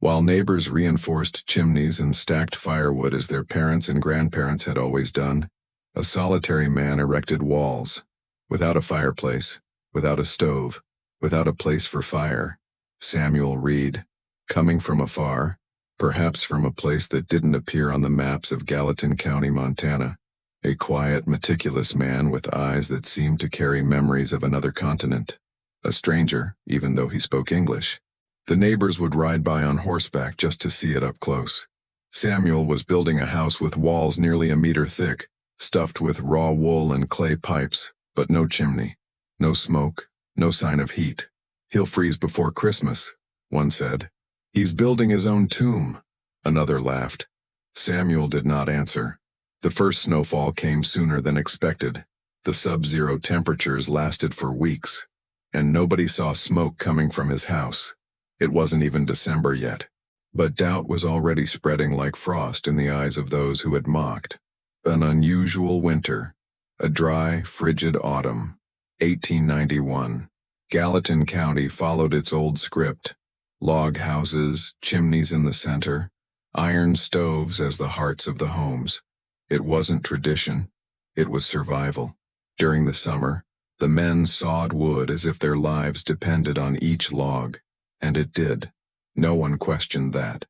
While neighbors reinforced chimneys and stacked firewood as their parents and grandparents had always done, a solitary man erected walls, without a fireplace, without a stove, without a place for fire. Samuel Reed, coming from afar, perhaps from a place that didn't appear on the maps of Gallatin County, Montana, a quiet, meticulous man with eyes that seemed to carry memories of another continent. A stranger, even though he spoke English. The neighbors would ride by on horseback just to see it up close. Samuel was building a house with walls nearly a meter thick, stuffed with raw wool and clay pipes, but no chimney, no smoke, no sign of heat. "He'll freeze before Christmas," one said. "He's building his own tomb," another laughed. Samuel did not answer. The first snowfall came sooner than expected. The sub-zero temperatures lasted for weeks, and nobody saw smoke coming from his house. It wasn't even December yet. But doubt was already spreading like frost in the eyes of those who had mocked. An unusual winter. A dry, frigid autumn. 1891. Gallatin County followed its old script. Log houses, chimneys in the center, iron stoves as the hearts of the homes. It wasn't tradition. It was survival. During the summer, the men sawed wood as if their lives depended on each log. And it did. No one questioned that.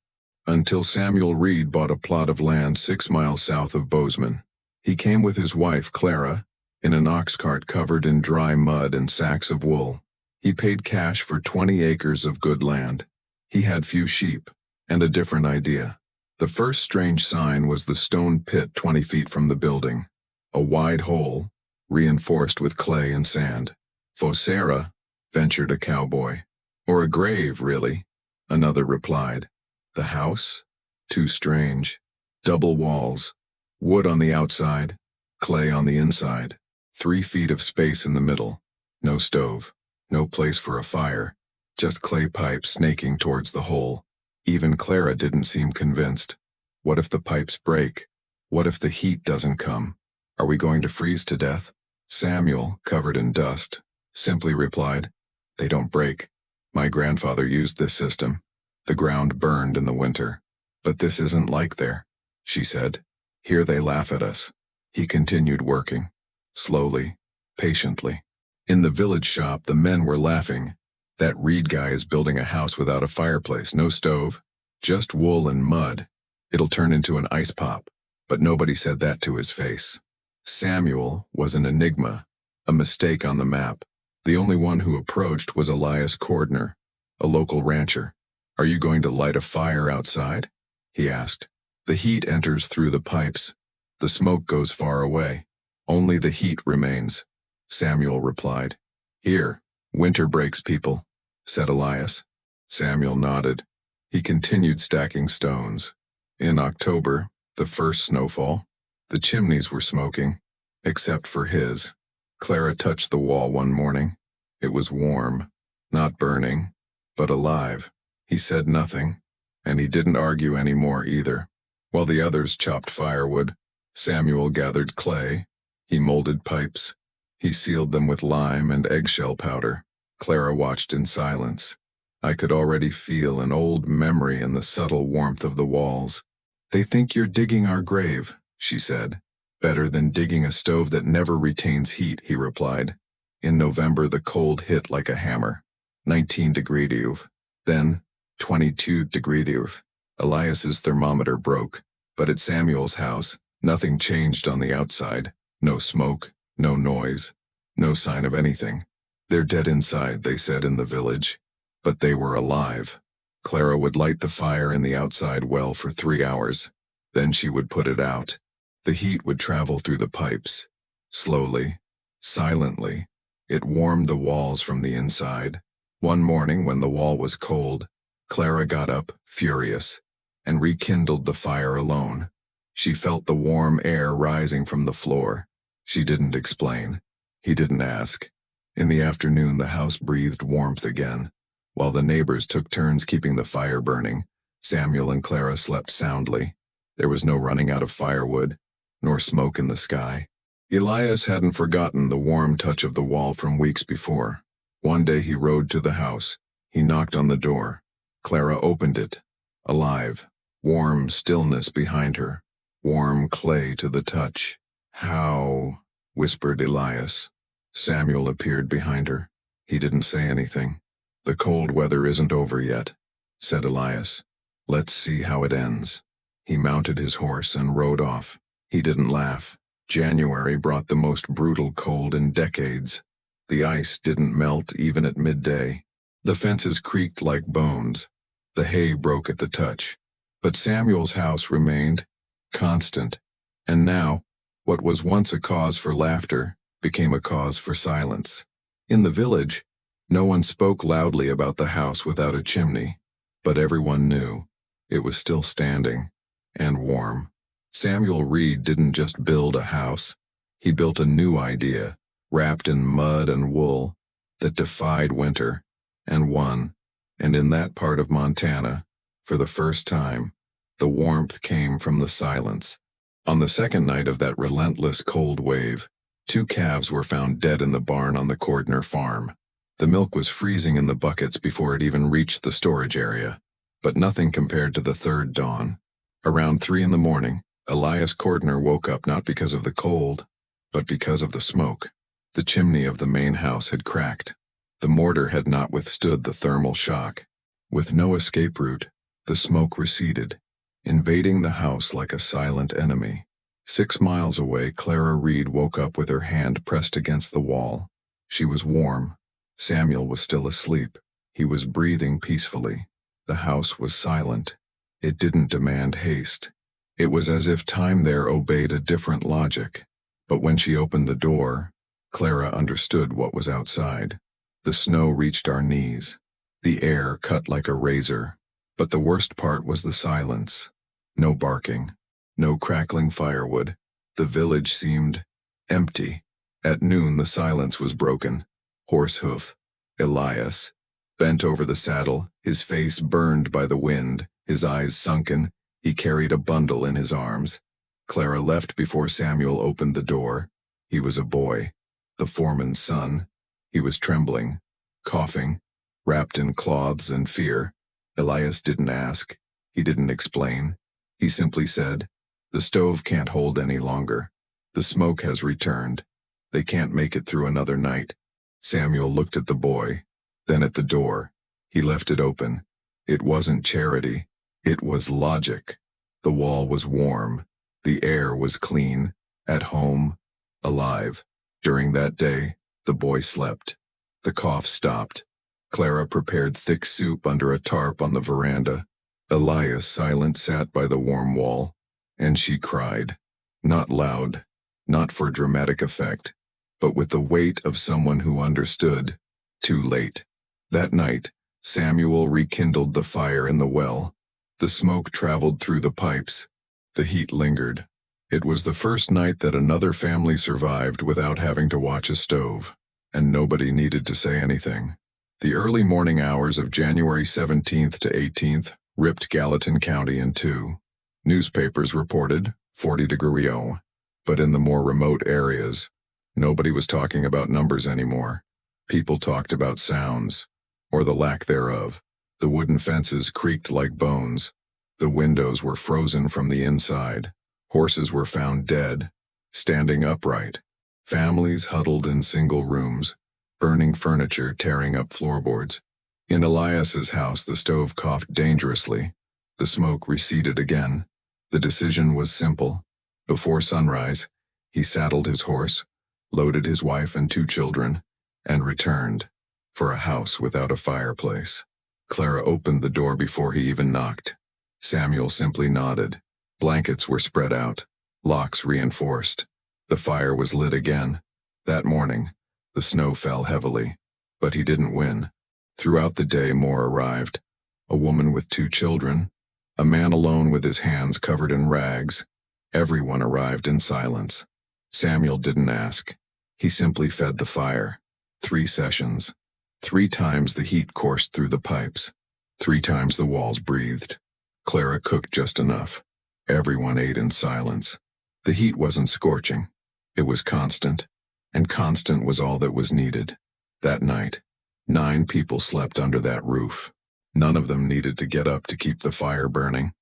Until Samuel Reed bought a plot of land 6 miles south of Bozeman. He came with his wife, Clara, in an ox cart covered in dry mud and sacks of wool. He paid cash for 20 acres of good land. He had few sheep, and a different idea. The first strange sign was the stone pit 20 feet from the building. A wide hole, reinforced with clay and sand. "Fosera," ventured a cowboy. "Or a grave, really," another replied. The house? Too strange. Double walls. Wood on the outside, clay on the inside. 3 feet of space in the middle. No stove. No place for a fire. Just clay pipes snaking towards the hole. Even Clara didn't seem convinced. What if the pipes break? What if the heat doesn't come? Are we going to freeze to death? Samuel, covered in dust, simply replied, "They don't break. My grandfather used this system. The ground burned in the winter. But this isn't like there," she said. "Here they laugh at us." He continued working. Slowly, patiently. In the village shop, the men were laughing. "That Reed guy is building a house without a fireplace, no stove. Just wool and mud. It'll turn into an ice pop." But nobody said that to his face. Samuel was an enigma, a mistake on the map. The only one who approached was Elias Cordner, a local rancher. "Are you going to light a fire outside?" he asked. "The heat enters through the pipes. The smoke goes far away. Only the heat remains," Samuel replied. "Here, winter breaks people," said Elias. Samuel nodded. He continued stacking stones. In October, the first snowfall, the chimneys were smoking, except for his. Clara touched the wall one morning. It was warm, not burning, but alive. He said nothing, and he didn't argue any more either. While the others chopped firewood, Samuel gathered clay. He molded pipes. He sealed them with lime and eggshell powder. Clara watched in silence. I could already feel an old memory in the subtle warmth of the walls. "They think you're digging our grave," she said. "Better than digging a stove that never retains heat," he replied. In November, the cold hit like a hammer. 19-degree Uv. Then, 22-degree Uv. Elias's thermometer broke. But at Samuel's house, nothing changed on the outside. No smoke, no noise, no sign of anything. "They're dead inside," they said in the village. But they were alive. Clara would light the fire in the outside well for 3 hours. Then she would put it out. The heat would travel through the pipes. Slowly, silently, it warmed the walls from the inside. One morning when the wall was cold, Clara got up, furious, and rekindled the fire alone. She felt the warm air rising from the floor. She didn't explain. He didn't ask. In the afternoon, the house breathed warmth again. While the neighbors took turns keeping the fire burning, Samuel and Clara slept soundly. There was no running out of firewood, nor smoke in the sky. Elias hadn't forgotten the warm touch of the wall from weeks before. One day he rode to the house. He knocked on the door. Clara opened it. alive, warm stillness behind her, warm clay to the touch. How? Whispered Elias. Samuel appeared behind her. He didn't say anything. The cold weather isn't over yet, said Elias. Let's see how it ends. He mounted his horse and rode off. He didn't laugh. January brought the most brutal cold in decades. The ice didn't melt even at midday. The fences creaked like bones. The hay broke at the touch. But Samuel's house remained constant. And now, what was once a cause for laughter became a cause for silence. In the village, no one spoke loudly about the house without a chimney, but everyone knew it was still standing and warm. Samuel Reed didn't just build a house. He built a new idea, wrapped in mud and wool, that defied winter, and won. And in that part of Montana, for the first time, the warmth came from the silence. On the second night of that relentless cold wave, 2 calves were found dead in the barn on the Cordner farm. The milk was freezing in the buckets before it even reached the storage area, but nothing compared to the third dawn. Around 3 in the morning, Elias Cordner woke up not because of the cold, but because of the smoke. The chimney of the main house had cracked. The mortar had not withstood the thermal shock. With no escape route, the smoke receded, invading the house like a silent enemy. 6 miles away, Clara Reed woke up with her hand pressed against the wall. She was warm. Samuel was still asleep. He was breathing peacefully. The house was silent. It didn't demand haste. It was as if time there obeyed a different logic. But when she opened the door, Clara understood what was outside. The snow reached our knees. The air cut like a razor. But the worst part was the silence. No barking. No crackling firewood. The village seemed empty. At noon the silence was broken. Horsehoof, Elias, bent over the saddle, his face burned by the wind, his eyes sunken. He carried a bundle in his arms. Clara left before Samuel opened the door. He was a boy, the foreman's son. He was trembling, coughing, wrapped in cloths and fear. Elias didn't ask. He didn't explain. He simply said, "The stove can't hold any longer. The smoke has returned. They can't make it through another night." Samuel looked at the boy, then at the door. He left it open. It wasn't charity. It was logic. The wall was warm. The air was clean. At home. Alive. During that day, the boy slept. The cough stopped. Clara prepared thick soup under a tarp on the veranda. Elias, silent, sat by the warm wall, and she cried. Not loud, not for dramatic effect, but with the weight of someone who understood. Too late. That night, Samuel rekindled the fire in the well. The smoke traveled through the pipes. The heat lingered. It was the first night that another family survived without having to watch a stove, and nobody needed to say anything. The early morning hours of January 17th to 18th ripped Gallatin County in two. Newspapers reported 40°, but in the more remote areas, nobody was talking about numbers anymore. People talked about sounds, or the lack thereof. The wooden fences creaked like bones. The windows were frozen from the inside. Horses were found dead, standing upright. Families huddled in single rooms, burning furniture, tearing up floorboards. In Elias's house, the stove coughed dangerously. The smoke receded again. The decision was simple. Before sunrise, he saddled his horse, loaded his wife and 2 children, and returned for a house without a fireplace. Clara opened the door before he even knocked. Samuel simply nodded. Blankets were spread out, locks reinforced. The fire was lit again. That morning, the snow fell heavily, but he didn't win. Throughout the day, more arrived. A woman with 2 children, a man alone with his hands covered in rags. Everyone arrived in silence. Samuel didn't ask. He simply fed the fire. 3 sessions. 3 times the heat coursed through the pipes. 3 times the walls breathed. Clara cooked just enough. Everyone ate in silence. The heat wasn't scorching. It was constant, and constant was all that was needed. That night, 9 people slept under that roof. None of them needed to get up to keep the fire burning.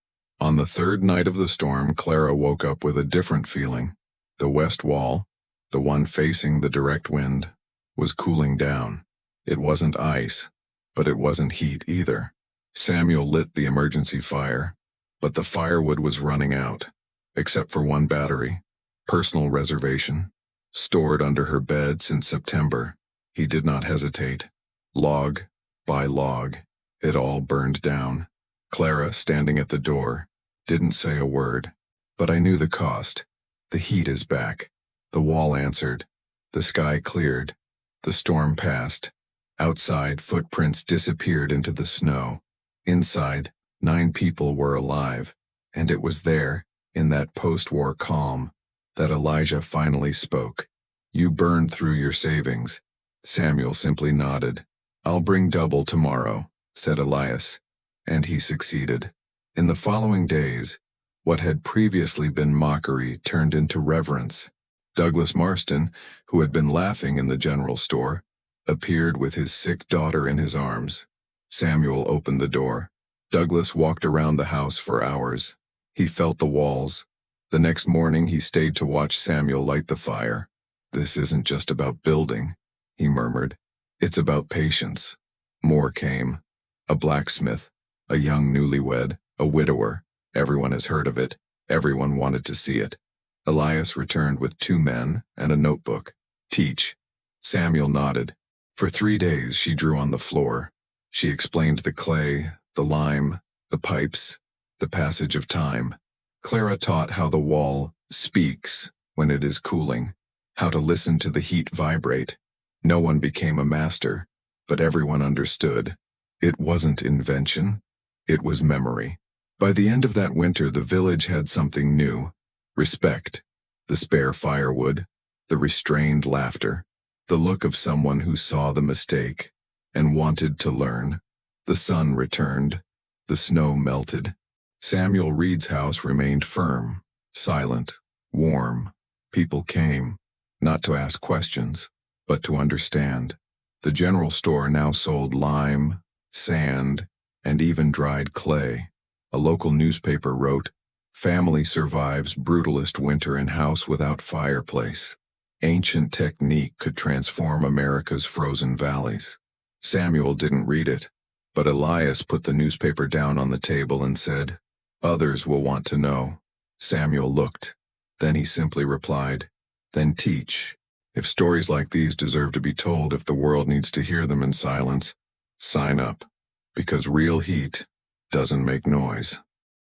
On the third night of the storm, Clara woke up with a different feeling. The west wall, the one facing the direct wind, was cooling down. It wasn't ice, but it wasn't heat either. Samuel lit the emergency fire, but the firewood was running out, except for one battery, personal reservation, stored under her bed since September. He did not hesitate. Log by log, it all burned down. Clara, standing at the door, didn't say a word. But I knew the cost. The heat is back. The wall answered. The sky cleared. The storm passed. Outside, footprints disappeared into the snow. Inside, 9 people were alive. And it was there, in that post-war calm, that Elijah finally spoke. "You burned through your savings." Samuel simply nodded. "I'll bring double tomorrow," said Elias. And he succeeded. In the following days, what had previously been mockery turned into reverence. Douglas Marston, who had been laughing in the general store, appeared with his sick daughter in his arms. Samuel opened the door. Douglas walked around the house for hours. He felt the walls. The next morning he stayed to watch Samuel light the fire. "This isn't just about building," he murmured. "It's about patience." More came. A blacksmith, a young newlywed, a widower. Everyone has heard of it. Everyone wanted to see it. Elias returned with 2 men and a notebook. "Teach." Samuel nodded. For 3 days she drew on the floor. She explained the clay, the lime, the pipes, the passage of time. Clara taught how the wall speaks when it is cooling, how to listen to the heat vibrate. No one became a master, but everyone understood. It wasn't invention, it was memory. By the end of that winter, the village had something new. Respect, the spare firewood, the restrained laughter, the look of someone who saw the mistake and wanted to learn. The sun returned. The snow melted. Samuel Reed's house remained firm, silent, warm. People came, not to ask questions, but to understand. The general store now sold lime, sand, and even dried clay. A local newspaper wrote, "Family survives brutalist winter in house without fireplace. Ancient technique could transform America's frozen valleys." Samuel didn't read it, but Elias put the newspaper down on the table and said, "Others will want to know." Samuel looked. Then he simply replied, "Then teach. If stories like these deserve to be told, if the world needs to hear them in silence, sign up. Because real heat doesn't make noise."